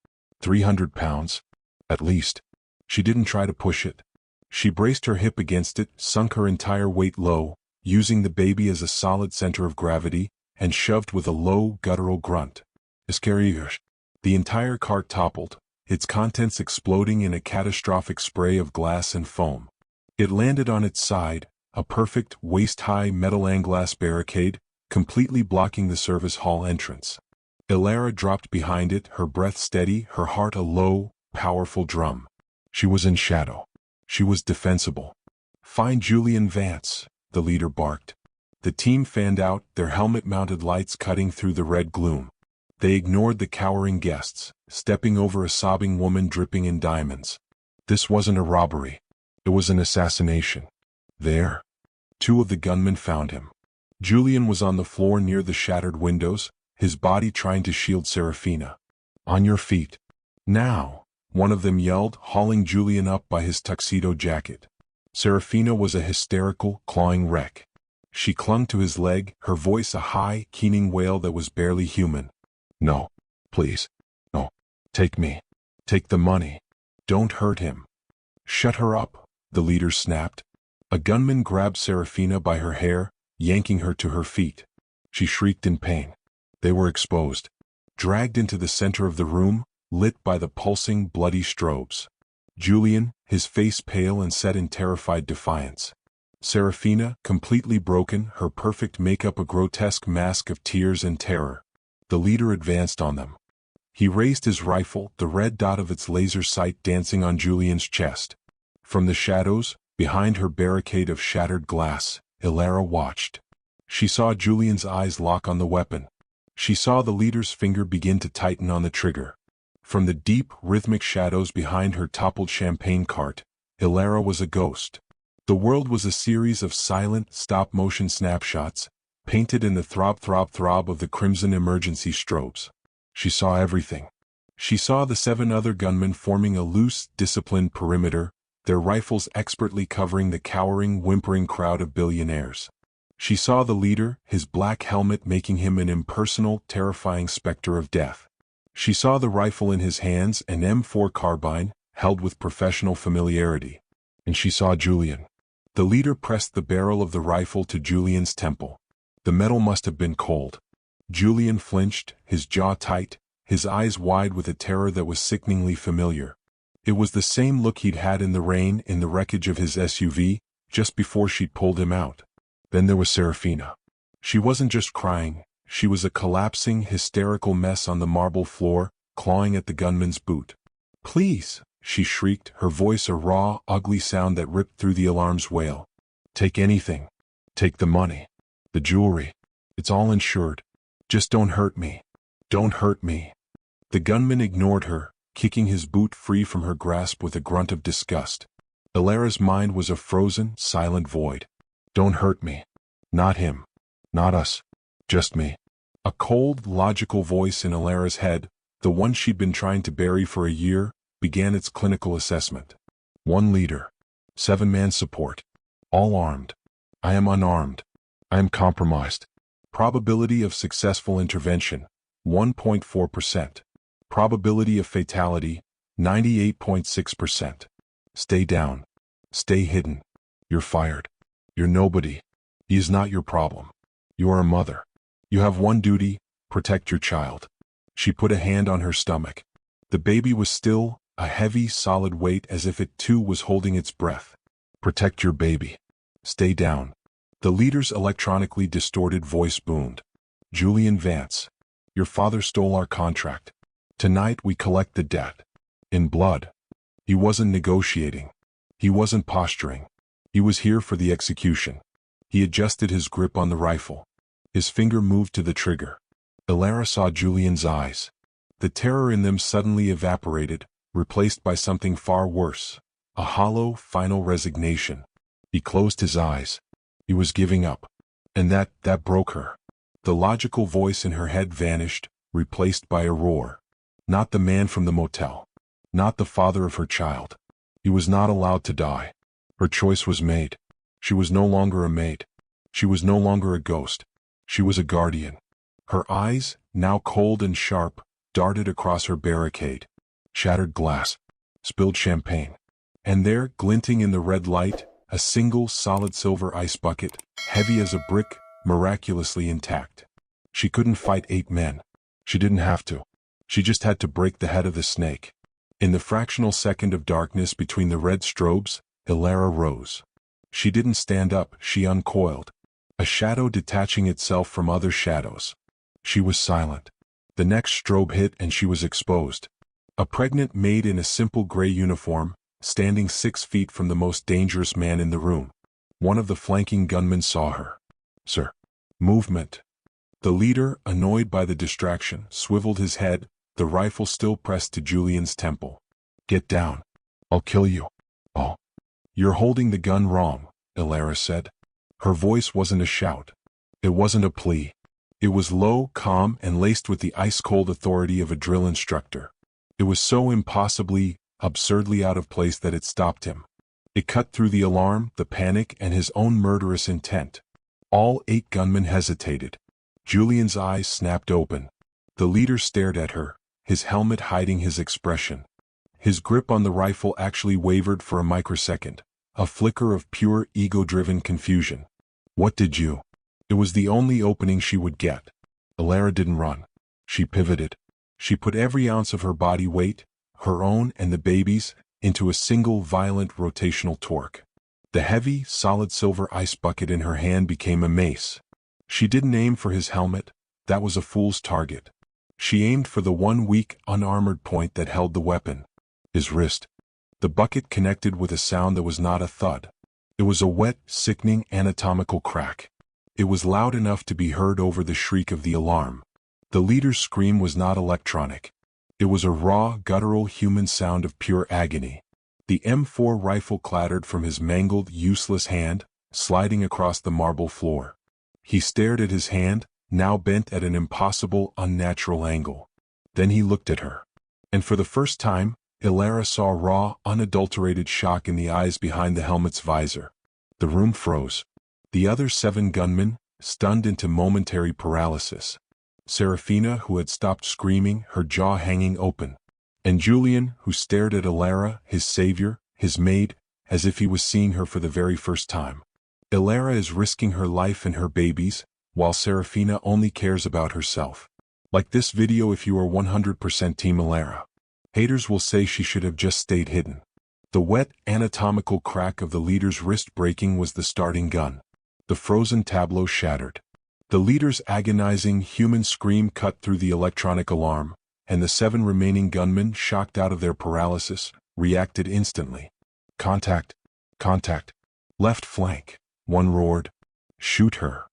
300 pounds. At least. She didn't try to push it. She braced her hip against it, sunk her entire weight low, using the baby as a solid center of gravity, and shoved with a low, guttural grunt. Escarrier. The entire cart toppled, its contents exploding in a catastrophic spray of glass and foam. It landed on its side, a perfect, waist-high metal and glass barricade, completely blocking the service hall entrance. Ilara dropped behind it, her breath steady, her heart a low, powerful drum. She was in shadow. She was defensible. "Find Julian Vance," the leader barked. The team fanned out, their helmet-mounted lights cutting through the red gloom. They ignored the cowering guests, stepping over a sobbing woman dripping in diamonds. This wasn't a robbery. It was an assassination. There. Two of the gunmen found him. Julian was on the floor near the shattered windows, his body trying to shield Serafina. "On your feet. Now," one of them yelled, hauling Julian up by his tuxedo jacket. Serafina was a hysterical, clawing wreck. She clung to his leg, her voice a high, keening wail that was barely human. "No. Please. No. Take me. Take the money. Don't hurt him." "Shut her up," the leader snapped. A gunman grabbed Serafina by her hair, yanking her to her feet. She shrieked in pain. They were exposed. Dragged into the center of the room, lit by the pulsing, bloody strobes. Julian, his face pale and set in terrified defiance. Serafina, completely broken, her perfect makeup a grotesque mask of tears and terror. The leader advanced on them. He raised his rifle, the red dot of its laser sight dancing on Julian's chest. From the shadows, behind her barricade of shattered glass, Ilara watched. She saw Julian's eyes lock on the weapon. She saw the leader's finger begin to tighten on the trigger. From the deep, rhythmic shadows behind her toppled champagne cart, Ilara was a ghost. The world was a series of silent, stop-motion snapshots, painted in the throb of the crimson emergency strobes. She saw everything. She saw the 7 other gunmen forming a loose, disciplined perimeter, their rifles expertly covering the cowering, whimpering crowd of billionaires. She saw the leader, his black helmet making him an impersonal, terrifying specter of death. She saw the rifle in his hands, an M4 carbine, held with professional familiarity. And she saw Julian. The leader pressed the barrel of the rifle to Julian's temple. The metal must have been cold. Julian flinched, his jaw tight, his eyes wide with a terror that was sickeningly familiar. It was the same look he'd had in the rain, in the wreckage of his SUV, just before she'd pulled him out. Then there was Serafina. She wasn't just crying, she was a collapsing, hysterical mess on the marble floor, clawing at the gunman's boot. "Please," she shrieked, her voice a raw, ugly sound that ripped through the alarm's wail. "Take anything. Take the money. The jewelry. It's all insured. Just don't hurt me. Don't hurt me." The gunman ignored her, kicking his boot free from her grasp with a grunt of disgust. Ilara's mind was a frozen, silent void. "Don't hurt me. Not him. Not us. Just me." A cold, logical voice in Ilara's head, the one she'd been trying to bury for a year, began its clinical assessment. 1 leader. 7-man support. All armed. I am unarmed. I am compromised. Probability of successful intervention, 1.4%. Probability of fatality, 98.6%. Stay down. Stay hidden. You're fired. You're nobody. He is not your problem. You are a mother. You have one duty, protect your child. She put a hand on her stomach. The baby was still, a heavy, solid weight as if it too was holding its breath. Protect your baby. Stay down. The leader's electronically distorted voice boomed. "Julian Vance. Your father stole our contract. Tonight we collect the debt. In blood." He wasn't negotiating. He wasn't posturing. He was here for the execution. He adjusted his grip on the rifle. His finger moved to the trigger. Ilara saw Julian's eyes. The terror in them suddenly evaporated, replaced by something far worse. A hollow, final resignation. He closed his eyes. He was giving up. And that broke her. The logical voice in her head vanished, replaced by a roar. Not the man from the motel. Not the father of her child. He was not allowed to die. Her choice was made. She was no longer a maid. She was no longer a ghost. She was a guardian. Her eyes, now cold and sharp, darted across her barricade. Shattered glass. Spilled champagne. And there, glinting in the red light, a single solid silver ice bucket, heavy as a brick, miraculously intact. She couldn't fight 8 men. She didn't have to. She just had to break the head of the snake. In the fractional second of darkness between the red strobes, Ilara rose. She didn't stand up, she uncoiled. A shadow detaching itself from other shadows. She was silent. The next strobe hit and she was exposed. A pregnant maid in a simple gray uniform, standing 6 feet from the most dangerous man in the room. One of the flanking gunmen saw her. "Sir." Movement. The leader, annoyed by the distraction, swiveled his head, the rifle still pressed to Julian's temple. "Get down. I'll kill you." "Oh. You're holding the gun wrong," Ilara said. Her voice wasn't a shout. It wasn't a plea. It was low, calm, and laced with the ice-cold authority of a drill instructor. It was so impossibly, absurdly out of place that it stopped him. It cut through the alarm, the panic, and his own murderous intent. All 8 gunmen hesitated. Julian's eyes snapped open. The leader stared at her, his helmet hiding his expression. His grip on the rifle actually wavered for a microsecond, a flicker of pure ego-driven confusion. "What did you?" It was the only opening she would get. Ilara didn't run. She pivoted. She put every ounce of her body weight, her own and the baby's, into a single violent rotational torque. The heavy, solid silver ice bucket in her hand became a mace. She didn't aim for his helmet. That was a fool's target. She aimed for the one weak, unarmored point that held the weapon. His wrist. The bucket connected with a sound that was not a thud. It was a wet, sickening anatomical crack. It was loud enough to be heard over the shriek of the alarm. The leader's scream was not electronic. It was a raw, guttural human sound of pure agony. The M4 rifle clattered from his mangled, useless hand, sliding across the marble floor. He stared at his hand, now bent at an impossible, unnatural angle. Then he looked at her. And for the first time, Ilara saw raw, unadulterated shock in the eyes behind the helmet's visor. The room froze. The other 7 gunmen, stunned into momentary paralysis. Serafina, who had stopped screaming, her jaw hanging open. And Julian, who stared at Ilara, his savior, his maid, as if he was seeing her for the very first time. Ilara is risking her life and her babies, while Serafina only cares about herself. Like this video if you are 100% Team Ilara. Haters will say she should have just stayed hidden. The wet, anatomical crack of the leader's wrist breaking was the starting gun. The frozen tableau shattered. The leader's agonizing human scream cut through the electronic alarm, and the 7 remaining gunmen, shocked out of their paralysis, reacted instantly. "Contact! Contact! Left flank!" one roared. "Shoot her!"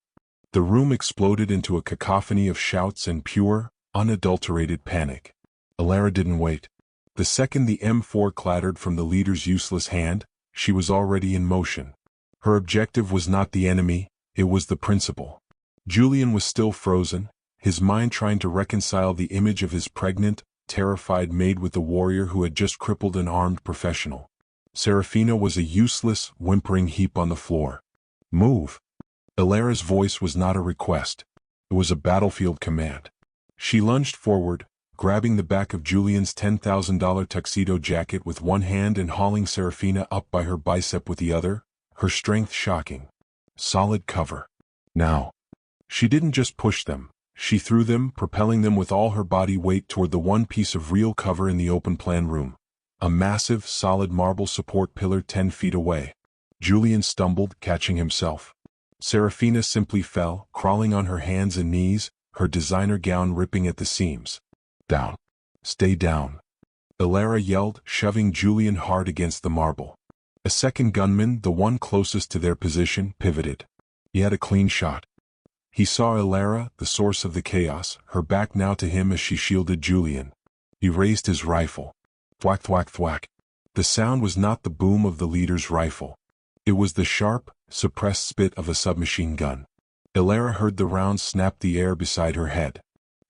The room exploded into a cacophony of shouts and pure, unadulterated panic. Ilara didn't wait. The second the M4 clattered from the leader's useless hand, she was already in motion. Her objective was not the enemy, it was the principal. Julian was still frozen, his mind trying to reconcile the image of his pregnant, terrified maid with the warrior who had just crippled an armed professional. Serafina was a useless, whimpering heap on the floor. "Move!" Ilara's voice was not a request. It was a battlefield command. She lunged forward, grabbing the back of Julian's $10,000 tuxedo jacket with one hand and hauling Serafina up by her bicep with the other, her strength shocking. Solid cover. Now. She didn't just push them, she threw them, propelling them with all her body weight toward the one piece of real cover in the open-plan room. A massive, solid marble support pillar 10 feet away. Julian stumbled, catching himself. Serafina simply fell, crawling on her hands and knees, her designer gown ripping at the seams. "Down. Stay down." Ilara yelled, shoving Julian hard against the marble. A second gunman, the one closest to their position, pivoted. He had a clean shot. He saw Ilara, the source of the chaos, her back now to him as she shielded Julian. He raised his rifle. Thwack thwack thwack. The sound was not the boom of the leader's rifle. It was the sharp, suppressed spit of a submachine gun. Ilara heard the round snap the air beside her head.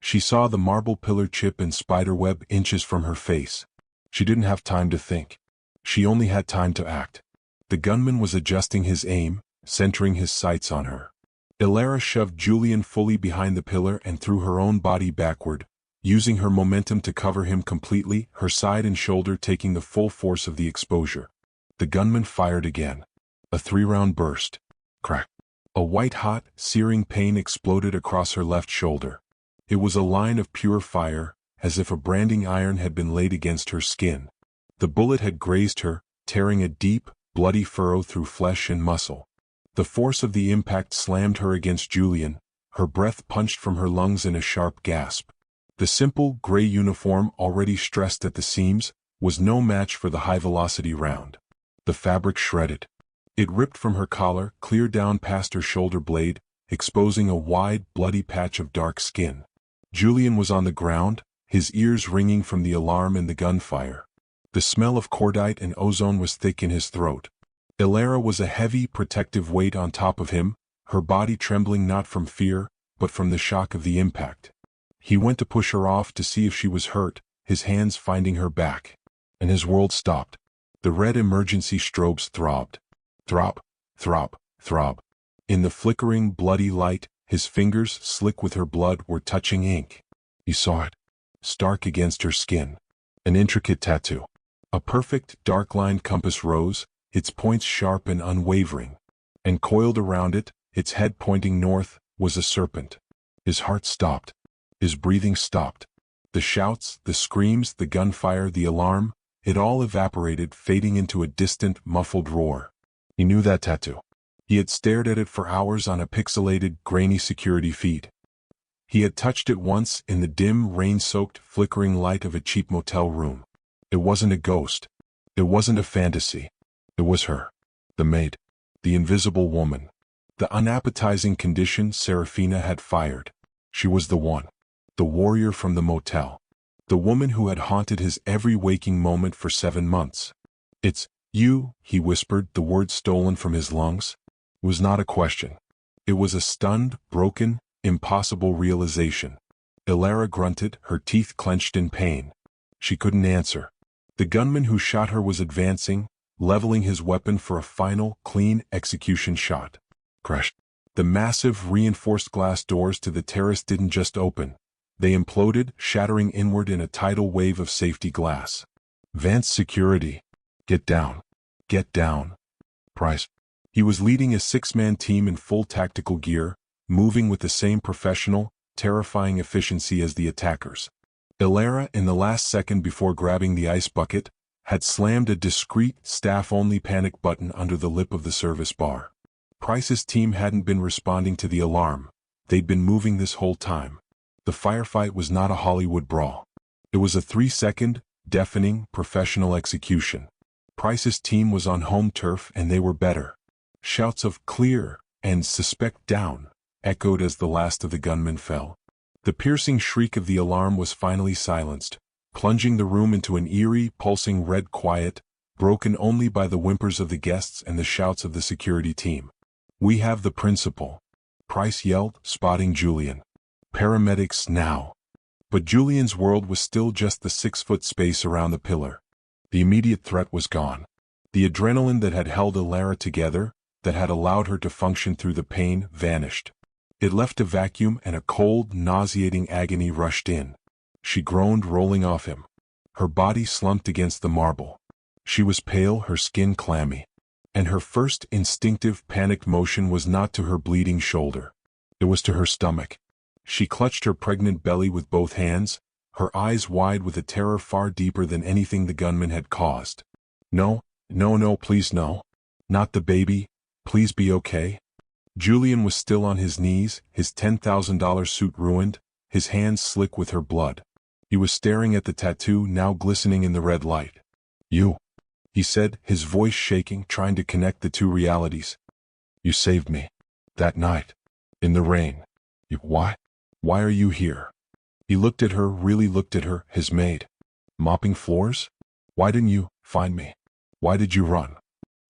She saw the marble pillar chip and spiderweb inches from her face. She didn't have time to think. She only had time to act. The gunman was adjusting his aim, centering his sights on her. Ilara shoved Julian fully behind the pillar and threw her own body backward, using her momentum to cover him completely, her side and shoulder taking the full force of the exposure. The gunman fired again. A 3-round burst. Crack. A white-hot, searing pain exploded across her left shoulder. It was a line of pure fire, as if a branding iron had been laid against her skin. The bullet had grazed her, tearing a deep, bloody furrow through flesh and muscle. The force of the impact slammed her against Julian, her breath punched from her lungs in a sharp gasp. The simple, gray uniform, already stressed at the seams, was no match for the high-velocity round. The fabric shredded. It ripped from her collar, clear down past her shoulder blade, exposing a wide, bloody patch of dark skin. Julian was on the ground, his ears ringing from the alarm and the gunfire. The smell of cordite and ozone was thick in his throat. Ilara was a heavy, protective weight on top of him, her body trembling not from fear, but from the shock of the impact. He went to push her off to see if she was hurt, his hands finding her back. And his world stopped. The red emergency strobes throbbed. Throb, throb, throb. In the flickering, bloody light, his fingers, slick with her blood, were touching ink. He saw it. Stark against her skin. An intricate tattoo. A perfect, dark-lined compass rose, its points sharp and unwavering. And coiled around it, its head pointing north, was a serpent. His heart stopped. His breathing stopped. The shouts, the screams, the gunfire, the alarm, it all evaporated, fading into a distant, muffled roar. He knew that tattoo. He had stared at it for hours on a pixelated, grainy security feed. He had touched it once in the dim, rain-soaked, flickering light of a cheap motel room. It wasn't a ghost. It wasn't a fantasy. It was her. The maid. The invisible woman. The unappetizing condition Serafina had fired. She was the one. The warrior from the motel. The woman who had haunted his every waking moment for 7 months. It's you, he whispered, the words stolen from his lungs. It was not a question. It was a stunned, broken, impossible realization. Ilara grunted, her teeth clenched in pain. She couldn't answer. The gunman who shot her was advancing, leveling his weapon for a final, clean execution shot. Crash. The massive, reinforced glass doors to the terrace didn't just open. They imploded, shattering inward in a tidal wave of safety glass. Vance security. Get down. Get down. Price. He was leading a 6-man team in full tactical gear, moving with the same professional, terrifying efficiency as the attackers. Ilara, in the last second before grabbing the ice bucket, had slammed a discreet, staff-only panic button under the lip of the service bar. Price's team hadn't been responding to the alarm. They'd been moving this whole time. The firefight was not a Hollywood brawl. It was a 3-second, deafening, professional execution. Price's team was on home turf and they were better. Shouts of "clear" and "suspect down" echoed as the last of the gunmen fell. The piercing shriek of the alarm was finally silenced, plunging the room into an eerie, pulsing red quiet, broken only by the whimpers of the guests and the shouts of the security team. "We have the principal," Price yelled, spotting Julian. "Paramedics now." But Julian's world was still just the 6-foot space around the pillar. The immediate threat was gone. The adrenaline that had held Ilara together, that had allowed her to function through the pain, vanished. It left a vacuum and a cold, nauseating agony rushed in. She groaned, rolling off him. Her body slumped against the marble. She was pale, her skin clammy. And her first instinctive, panicked motion was not to her bleeding shoulder. It was to her stomach. She clutched her pregnant belly with both hands, her eyes wide with a terror far deeper than anything the gunman had caused. "No, no, no, please no. Not the baby. Please be okay." Julian was still on his knees, his $10,000 suit ruined, his hands slick with her blood. He was staring at the tattoo now glistening in the red light. "You," he said, his voice shaking, trying to connect the two realities. "You saved me. That night. In the rain. Why? Why are you here?" He looked at her, really looked at her, his maid. "Mopping floors? Why didn't you find me? Why did you run?"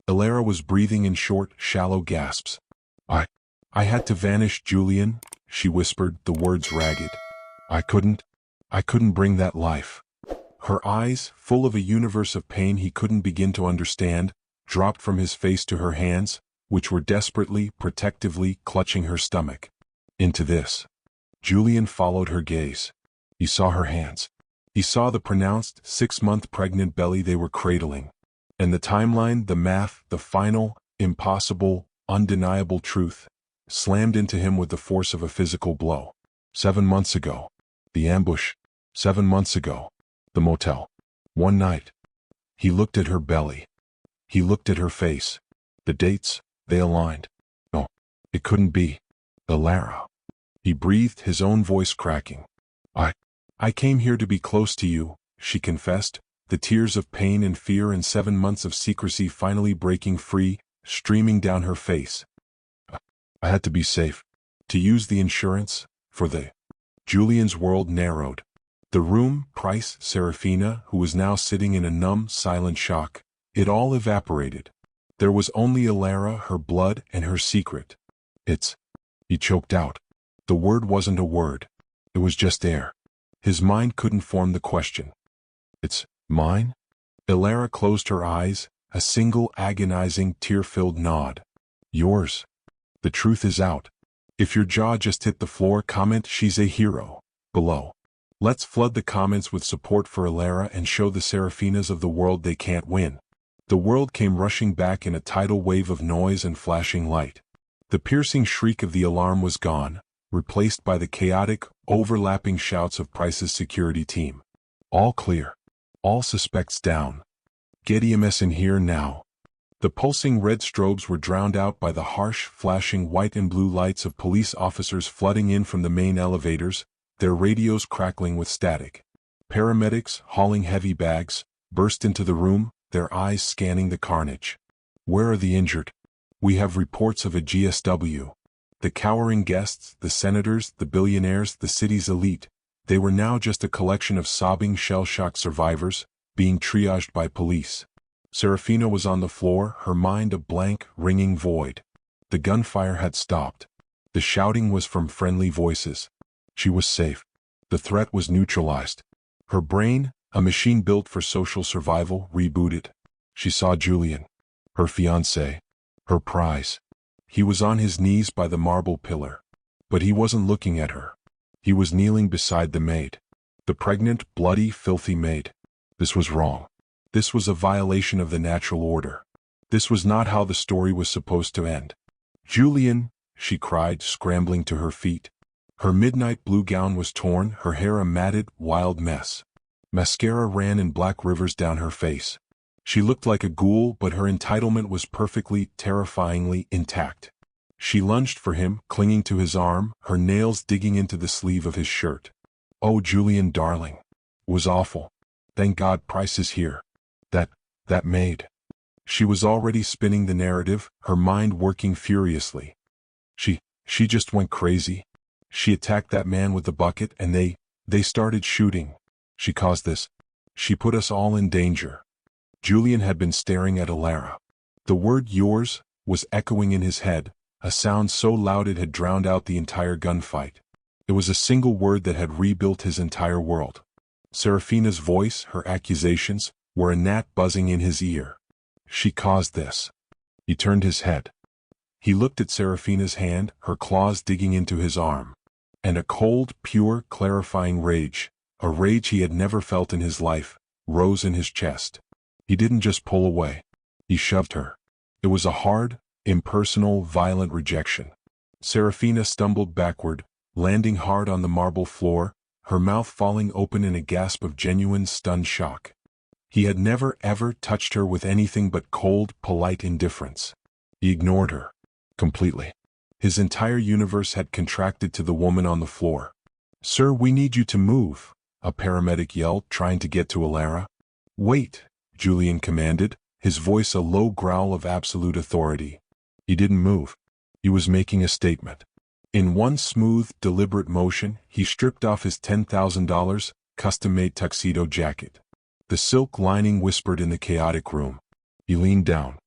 Ilara was breathing in short, shallow gasps. I had to vanish, Julian," she whispered, the words ragged. I couldn't bring that life. Her eyes, full of a universe of pain he couldn't begin to understand, dropped from his face to her hands, which were desperately, protectively clutching her stomach. Into this. Julian followed her gaze. He saw her hands. He saw the pronounced 6-month pregnant belly they were cradling. And the timeline, the math, the final, impossible, undeniable truth, slammed into him with the force of a physical blow. 7 months ago. The ambush. 7 months ago. The motel. One night. He looked at her belly. He looked at her face. The dates, they aligned. No, it couldn't be. Elara. He breathed, his own voice cracking. I came here to be close to you, she confessed, the tears of pain and fear and 7 months of secrecy finally breaking free, streaming down her face. I had to be safe. To use the insurance, for the... Julian's world narrowed. The room, Price, Serafina, who was now sitting in a numb, silent shock, it all evaporated. There was only Elara, her blood, and her secret. It's... He choked out. The word wasn't a word. It was just air. His mind couldn't form the question. It's mine? Elara closed her eyes, a single agonizing, tear-filled nod. Yours. The truth is out. If your jaw just hit the floor, comment she's a hero. Below. Let's flood the comments with support for Elara and show the Serafinas of the world they can't win. The world came rushing back in a tidal wave of noise and flashing light. The piercing shriek of the alarm was gone, replaced by the chaotic, overlapping shouts of Price's security team. All clear. All suspects down. Get EMS in here now. The pulsing red strobes were drowned out by the harsh, flashing white and blue lights of police officers flooding in from the main elevators, their radios crackling with static. Paramedics, hauling heavy bags, burst into the room, their eyes scanning the carnage. Where are the injured? We have reports of a GSW. The cowering guests, the senators, the billionaires, the city's elite, they were now just a collection of sobbing shell-shocked survivors, being triaged by police. Serafina was on the floor, her mind a blank, ringing void. The gunfire had stopped. The shouting was from friendly voices. She was safe. The threat was neutralized. Her brain, a machine built for social survival, rebooted. She saw Julian. Her fiancé. Her prize. He was on his knees by the marble pillar. But he wasn't looking at her. He was kneeling beside the maid. The pregnant, bloody, filthy maid. This was wrong. This was a violation of the natural order. This was not how the story was supposed to end. Julian, she cried, scrambling to her feet. Her midnight blue gown was torn, her hair a matted, wild mess. Mascara ran in black rivers down her face. She looked like a ghoul, but her entitlement was perfectly, terrifyingly intact. She lunged for him, clinging to his arm, her nails digging into the sleeve of his shirt. Oh, Julian, darling. It was awful. Thank God Price is here. That maid. She was already spinning the narrative, her mind working furiously. She just went crazy. She attacked that man with the bucket and they started shooting. She caused this. She put us all in danger. Julian had been staring at Elara. The word yours was echoing in his head, a sound so loud it had drowned out the entire gunfight. It was a single word that had rebuilt his entire world. Serafina's voice, her accusations, were a gnat buzzing in his ear. She caused this. He turned his head. He looked at Serafina's hand, her claws digging into his arm. And a cold, pure, clarifying rage, a rage he had never felt in his life, rose in his chest. He didn't just pull away. He shoved her. It was a hard, impersonal, violent rejection. Serafina stumbled backward, landing hard on the marble floor, her mouth falling open in a gasp of genuine, stunned shock. He had never ever touched her with anything but cold, polite indifference. He ignored her. Completely. His entire universe had contracted to the woman on the floor. Sir, we need you to move, a paramedic yelled, trying to get to Elara. Wait, Julian commanded, his voice a low growl of absolute authority. He didn't move. He was making a statement. In one smooth, deliberate motion, he stripped off his $10,000, custom-made tuxedo jacket. The silk lining whispered in the chaotic room. He leaned down.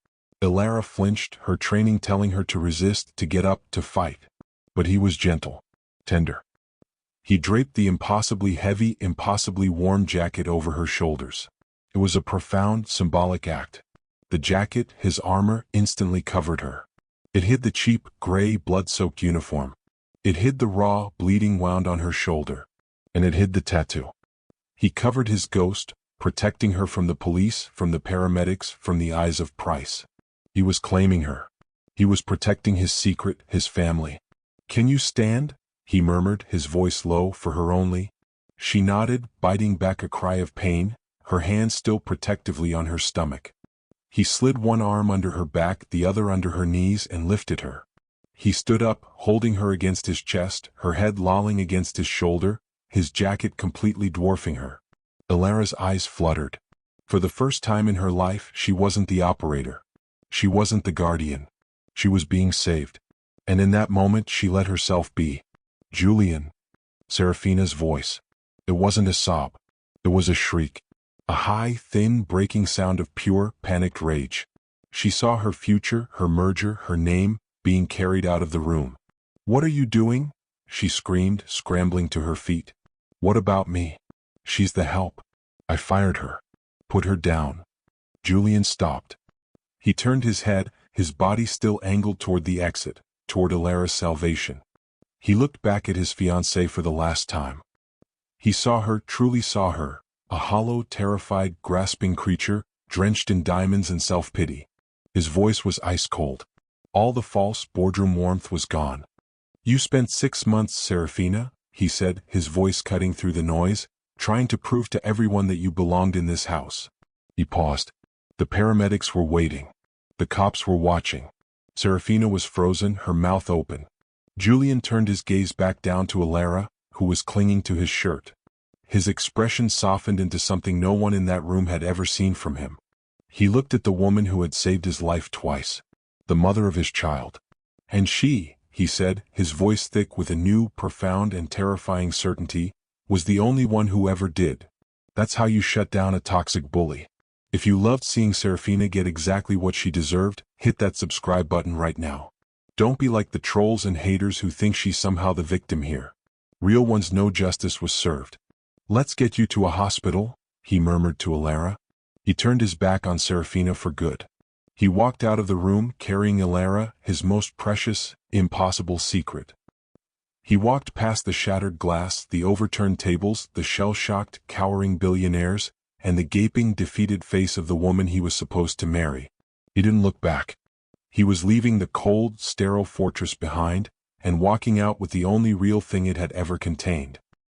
Elara flinched, her training telling her to resist, to get up, to fight. But he was gentle. Tender. He draped the impossibly heavy, impossibly warm jacket over her shoulders. It was a profound, symbolic act. The jacket, his armor, instantly covered her. It hid the cheap, gray, blood-soaked uniform. It hid the raw, bleeding wound on her shoulder. And it hid the tattoo. He covered his ghost, protecting her from the police, from the paramedics, from the eyes of Price. He was claiming her. He was protecting his secret, his family. "Can you stand?" he murmured, his voice low, for her only. She nodded, biting back a cry of pain, her hand still protectively on her stomach. He slid one arm under her back, the other under her knees, and lifted her. He stood up, holding her against his chest, her head lolling against his shoulder, his jacket completely dwarfing her. Ilara's eyes fluttered. For the first time in her life, she wasn't the operator. She wasn't the guardian. She was being saved. And in that moment she let herself be. "Julian." Serafina's voice. It wasn't a sob. It was a shriek. A high, thin, breaking sound of pure, panicked rage. She saw her future, her merger, her name, being carried out of the room. "What are you doing?" she screamed, scrambling to her feet. "What about me? She's the help. I fired her. Put her down." Julian stopped. He turned his head, his body still angled toward the exit, toward Ilara's salvation. He looked back at his fiancée for the last time. He saw her, truly saw her, a hollow, terrified, grasping creature, drenched in diamonds and self-pity. His voice was ice-cold. All the false, boardroom warmth was gone. "You spent 6 months, Serafina," he said, his voice cutting through the noise, "trying to prove to everyone that you belonged in this house." He paused. The paramedics were waiting. The cops were watching. Serafina was frozen, her mouth open. Julian turned his gaze back down to Ilara, who was clinging to his shirt. His expression softened into something no one in that room had ever seen from him. He looked at the woman who had saved his life twice, the mother of his child. "And she," he said, his voice thick with a new, profound and terrifying certainty, "was the only one who ever did. That's how you shut down a toxic bully." If you loved seeing Serafina get exactly what she deserved, hit that subscribe button right now. Don't be like the trolls and haters who think she's somehow the victim here. Real ones know justice was served. "Let's get you to a hospital," he murmured to Ilara. He turned his back on Serafina for good. He walked out of the room, carrying Ilara, his most precious, impossible secret. He walked past the shattered glass, the overturned tables, the shell-shocked, cowering billionaires, and the gaping, defeated face of the woman he was supposed to marry. He didn't look back. He was leaving the cold, sterile fortress behind, and walking out with the only real thing it had ever contained.